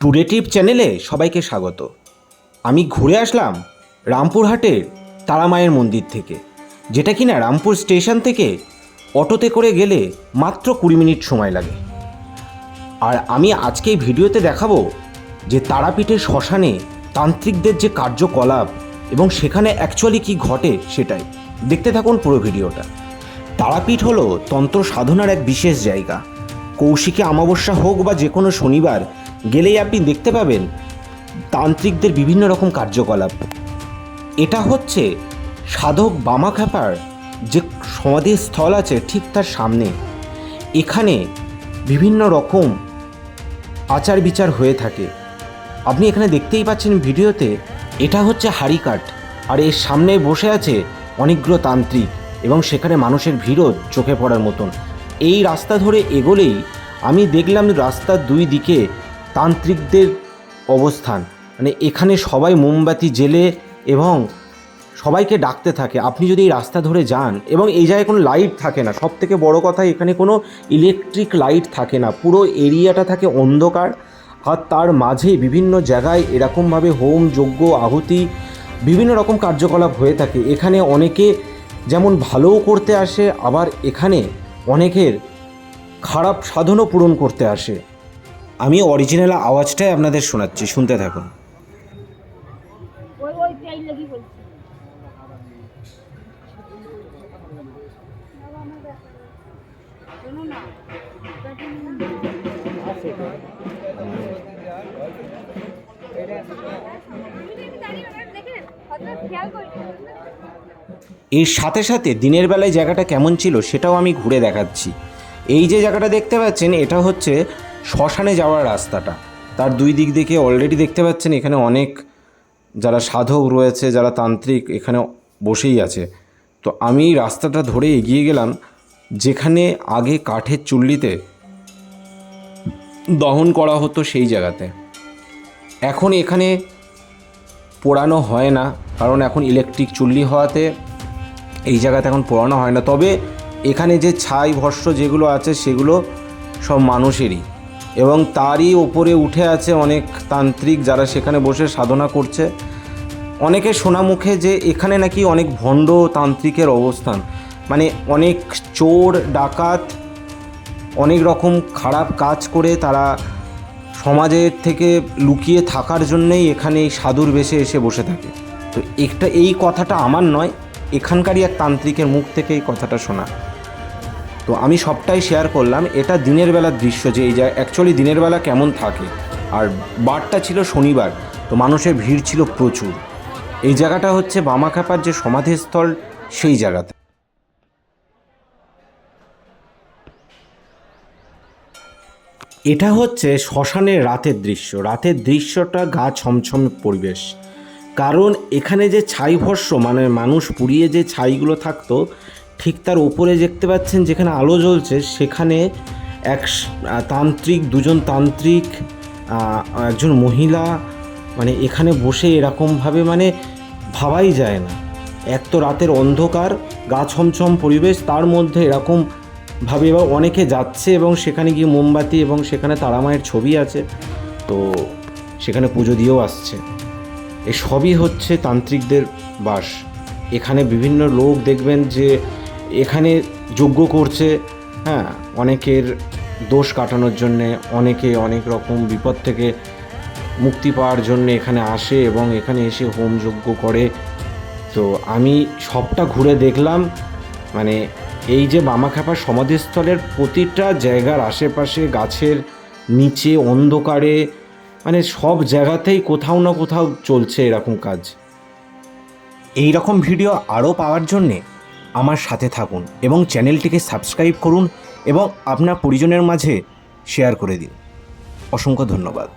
Today টিপ চ্যানেলে সবাইকে স্বাগত। আমি ঘুরে আসলাম রামপুরহাটের তারামায়ের মন্দির থেকে, যেটা কিনা রামপুর স্টেশন থেকে অটোতে করে গেলে মাত্র 20 মিনিট সময় লাগে। আর আমি আজকে এই ভিডিওতে দেখাবো যে তারাপীঠের শ্মশানে তান্ত্রিকদের যে কার্যকলাপ এবং সেখানে অ্যাকচুয়ালি কি ঘটে সেটাই দেখতে থাকুন পুরো ভিডিওটা। তারাপীঠ হলো তন্ত্র সাধনার এক বিশেষ জায়গা। কৌশিকী অমাবস্যা হোক বা যে কোনো শনিবার গেলেই আপনি দেখতে পাবেন তান্ত্রিকদের বিভিন্ন রকম কার্যকলাপ। এটা হচ্ছে সাধক বামাখ্যাপার যে সমাধিস্থল আছে ঠিক তার সামনে। এখানে বিভিন্ন রকম আচার বিচার হয়ে থাকে। আপনি এখানে দেখতেই পাচ্ছেন ভিডিওতে, এটা হচ্ছে হাড়িকাঠ, আর এর সামনে বসে আছে অনেকগুলো তান্ত্রিক এবং সেখানে মানুষের ভিড়ও চোখে পড়ার মতন। এই রাস্তা ধরে এগোলেই আমি দেখলাম রাস্তার দুই দিকে তান্ত্রিকদের অবস্থান, মানে এখানে সবাই মোমবাতি জেলে এবং সবাইকে ডাকতে থাকে। আপনি যদি এই রাস্তা ধরে যান, এবং এই জায়গায় কোনো লাইট থাকে না, সব থেকে বড়ো কথা এখানে কোনো ইলেকট্রিক লাইট থাকে না, পুরো এরিয়াটা থাকে অন্ধকার। আর তার মাঝে বিভিন্ন জায়গায় এরকমভাবে হোম যজ্ঞ আহুতি বিভিন্ন রকম কার্যকলাপ হয়ে থাকে। এখানে অনেকে যেমন ভালোও করতে আসে, আবার এখানে অনেকের খারাপ সাধনও পূরণ করতে আসে। আমি অরিজিনাল আওয়াজটাই আপনাদের শোনাচ্ছি, শুনতে থাকুন। এর সাথে সাথে দিনের বেলায় জায়গাটা কেমন ছিল সেটাও আমি ঘুরে দেখাচ্ছি। এই যে জায়গাটা দেখতে পাচ্ছেন, এটা হচ্ছে শ্মশানে যাওয়ার রাস্তাটা। তার দুই দিক থেকে অলরেডি দেখতে পাচ্ছেন এখানে অনেক যারা সাধক রয়েছে, যারা তান্ত্রিক এখানে বসেই আছে। তো আমি রাস্তাটা ধরে এগিয়ে গেলাম যেখানে আগে কাঠের চুল্লিতে দহন করা হতো সেই জায়গাতে। এখন এখানে পোড়ানো হয় না, কারণ এখন ইলেকট্রিক চুল্লি হওয়াতে এই জায়গাতে এখন পোড়ানো হয় না। তবে এখানে যে ছাই ভস্ম যেগুলো আছে সেগুলো সব মানুষেরই, এবং তারই ওপরে উঠে আছে অনেক তান্ত্রিক যারা সেখানে বসে সাধনা করছে। অনেকে শোনা মুখে যে এখানে নাকি অনেক ভণ্ড তান্ত্রিকের অবস্থান, মানে অনেক চোর ডাকাত অনেক রকম খারাপ কাজ করে তারা সমাজের থেকে লুকিয়ে থাকার জন্যই এখানে এই সাধুর বেশে এসে বসে থাকে। তো এই কথাটা আমার নয়, এখানকারই এক তান্ত্রিকের মুখ থেকে এই কথাটা শোনা। তো আমি সবটাই শেয়ার করলাম। এটা দিনের বেলার দৃশ্য, যে এই জায়গা অ্যাকচুয়ালি দিনের বেলা কেমন থাকে। আর বারটা ছিল শনিবার, তো মানুষের ভিড় ছিল প্রচুর। এই জায়গাটা হচ্ছে বামাখ্যাপার যে সমাধিস্থল সেই জায়গাতে। এটা হচ্ছে শ্মশানের রাতের দৃশ্য। রাতের দৃশ্যটা গা ছমছম পরিবেশ, কারণ এখানে যে ছাই ভস্ম মানে মানুষ পুড়িয়ে যে ছাইগুলো থাকতো, ঠিক তার ওপরে দেখতে পাচ্ছেন যেখানে আলো জ্বলছে, সেখানে এক তান্ত্রিক, দুজন তান্ত্রিক, একজন মহিলা, মানে এখানে বসে এরকমভাবে মানে ভাবাই যায় না। এক তো রাতের অন্ধকার, গা ছমছম পরিবেশ, তার মধ্যে এরকম ভাবে এবার অনেকে যাচ্ছে এবং সেখানে গিয়ে মোমবাতি এবং সেখানে তারামায়ের ছবি আছে, তো সেখানে পুজো দিয়েও আসছে। এসবই হচ্ছে তান্ত্রিকদের বাস। এখানে বিভিন্ন লোক দেখবেন যে এখানে যজ্ঞ করছে, হ্যাঁ, অনেকের দোষ কাটানোর জন্যে, অনেকে অনেক রকম বিপদ থেকে মুক্তি পাওয়ার জন্য এখানে আসে এবং এখানে এসে হোম যজ্ঞ করে। তো আমি সবটা ঘুরে দেখলাম, মানে এই যে বামাখ্যাপার সমাধিস্থলের প্রতিটা জায়গার আশেপাশে গাছের নিচে অন্ধকারে, মানে সব জায়গাতেই কোথাও না কোথাও চলছে এরকম কাজ। এই রকম ভিডিও আরও পাওয়ার জন্যে আমার সাথে থাকুন এবং চ্যানেলটিকে সাবস্ক্রাইব করুন এবং আপনার পরিজনের মাঝে শেয়ার করে দিন। অসংখ্য ধন্যবাদ।